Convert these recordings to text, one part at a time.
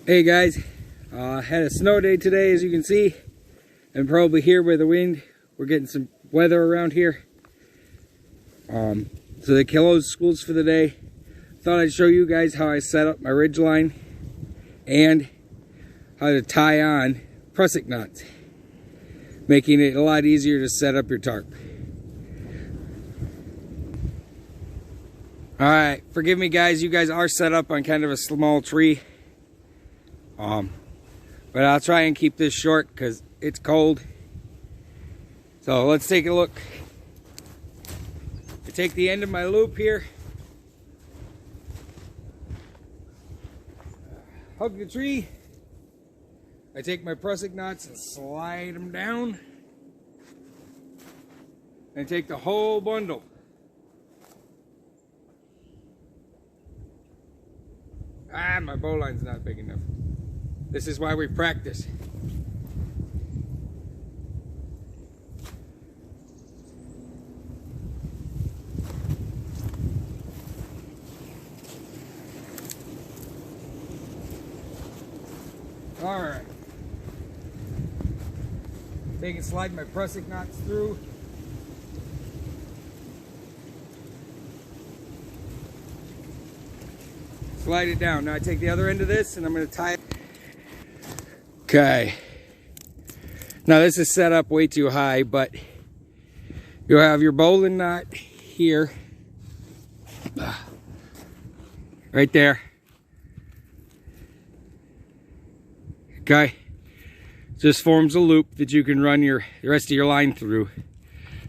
Hey guys, had a snow day today, as you can see, and probably hear by the wind. We're getting some weather around here. So they closed schools for the day. Thought I'd show you guys how I set up my ridgeline and how to tie on Prussik knots, making it a lot easier to set up your tarp. Alright, forgive me guys, you guys are set up on kind of a small tree. But I'll try and keep this short because it's cold. So let's take a look. I take the end of my loop here, hug the tree. I take my Prussik knots and slide them down, and take the whole bundle. My bowline's not big enough. This is why we practice. All right. Take and slide my Prussik knots through. Slide it down. Now I take the other end of this and I'm going to tie it. Okay. Now this is set up way too high, but you'll have your bowline knot here. Right there. Okay. Just forms a loop that you can run the rest of your line through.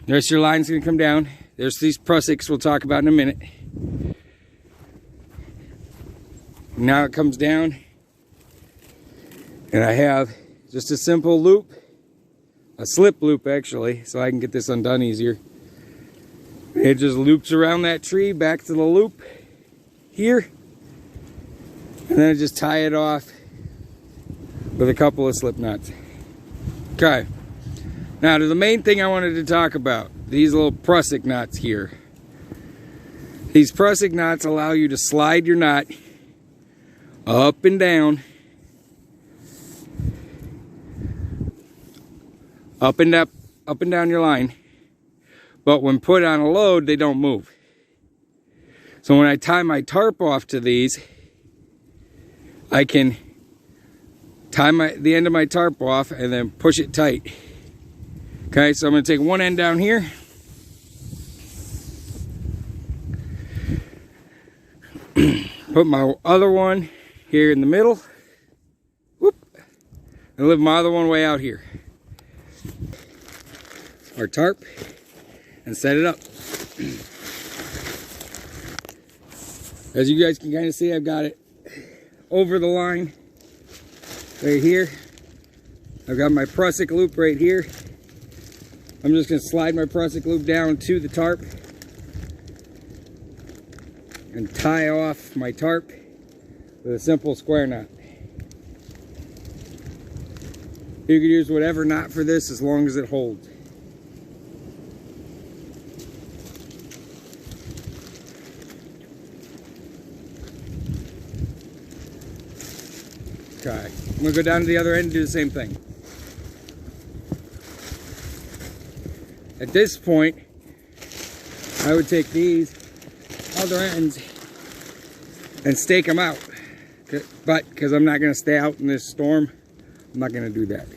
The rest of your line's going to come down. There's these Prussiks we'll talk about in a minute. Now it comes down, and I have just a simple loop, a slip loop actually, so I can get this undone easier. It just loops around that tree back to the loop here, and then I just tie it off with a couple of slip knots. Okay, now to the main thing I wanted to talk about, these little Prussik knots here. These Prussik knots allow you to slide your knot up and down, up and down your line, but when put on a load they don't move. So when I tie my tarp off to these, I can tie the end of my tarp off and then push it tight. Okay, so I'm going to take one end down here, put my other one here in the middle, whoop, and lift my other one way out here, our tarp, and set it up. As you guys can kind of see, I've got it over the line right here. I've got my Prussik loop right here. I'm just going to slide my Prussik loop down to the tarp and tie off my tarp with a simple square knot. You could use whatever knot for this as long as it holds. Okay, I'm going to go down to the other end and do the same thing. At this point, I would take these other ends and stake them out. But because I'm not going to stay out in this storm, I'm not going to do that.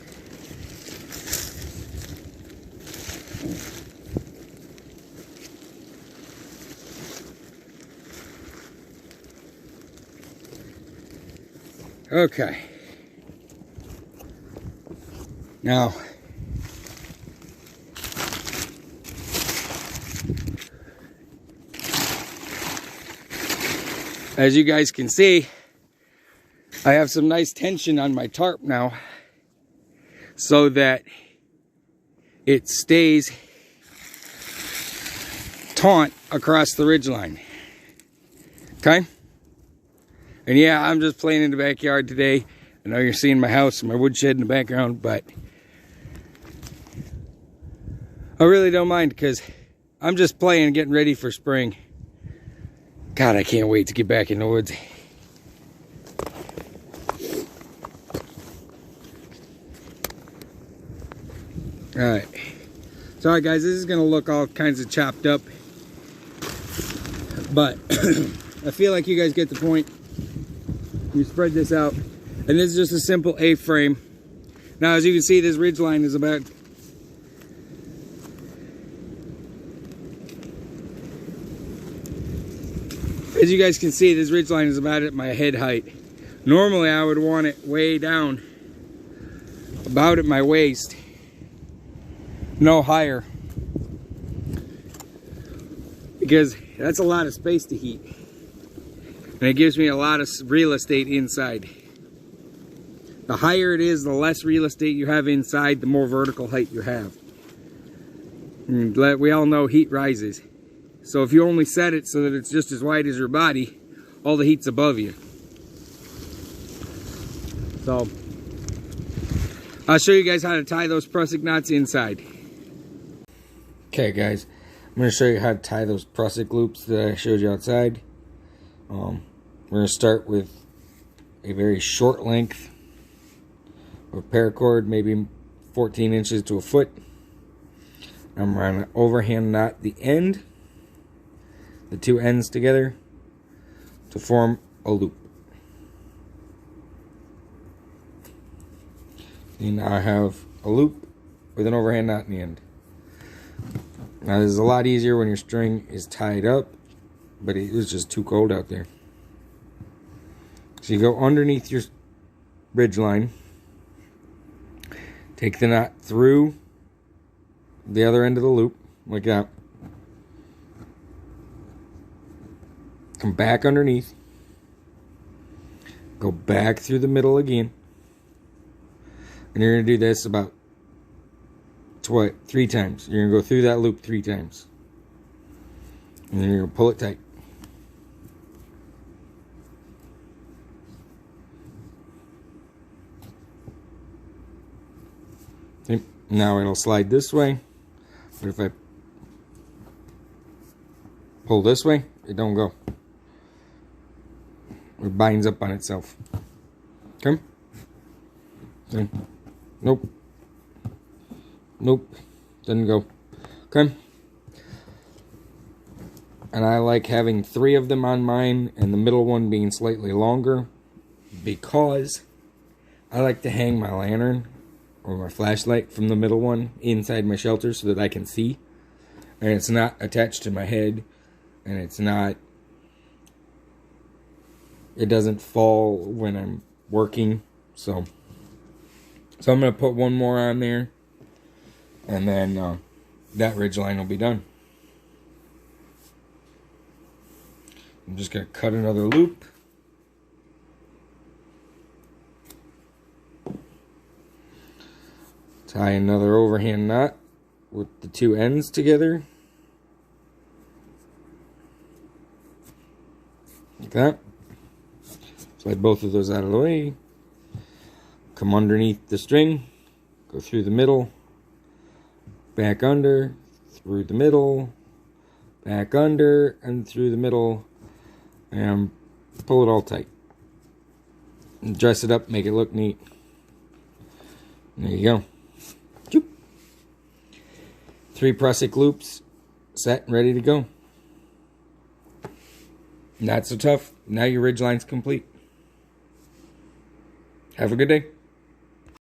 Okay. Now, as you guys can see, I have some nice tension on my tarp now so that it stays taut across the ridgeline. Okay? And yeah, I'm just playing in the backyard today. I know you're seeing my house and my woodshed in the background, but I really don't mind because I'm just playing, getting ready for spring. God, I can't wait to get back in the woods. Alright. Sorry guys, this is going to look all kinds of chopped up. But I feel like you guys get the point. You spread this out. And this is just a simple A-frame. Now as you can see, this ridgeline is about... As you guys can see, this ridgeline is about at my head height. Normally I would want it way down, about at my waist. No higher. Because that's a lot of space to heat. And it gives me a lot of real estate inside. The higher it is, the less real estate you have inside, the more vertical height you have. And we all know heat rises. So if you only set it so that it's just as wide as your body, all the heat's above you. So, I'll show you guys how to tie those Prussik knots inside. Okay guys, I'm going to show you how to tie those Prussik loops that I showed you outside. We're going to start with a very short length of paracord, maybe 14 inches to a foot. I'm going to overhand knot the end, the two ends together to form a loop. And now I have a loop with an overhand knot in the end. Now this is a lot easier when your string is tied up, but it was just too cold out there. So you go underneath your ridge line, take the knot through the other end of the loop, like that. Come back underneath, go back through the middle again, and you're going to do this about 3 times. You're going to go through that loop 3 times, and then you're going to pull it tight. Okay. Now it'll slide this way, but if I pull this way, it don't go. It binds up on itself. Okay? Okay. Nope. Nope. Doesn't go. Okay? And I like having 3 of them on mine and the middle one being slightly longer because I like to hang my lantern or my flashlight from the middle one inside my shelter so that I can see. And it's not attached to my head, and it's not... It doesn't fall when I'm working, so I'm going to put one more on there, and then that ridgeline will be done. I'm just going to cut another loop. Tie another overhand knot with the 2 ends together. Like that. Slide both of those out of the way. Come underneath the string. Go through the middle. Back under. Through the middle. Back under. And through the middle. And pull it all tight. And dress it up. Make it look neat. There you go. 3 Prussik loops. Set and ready to go. Not so tough. Now your ridge line's complete. Have a good day.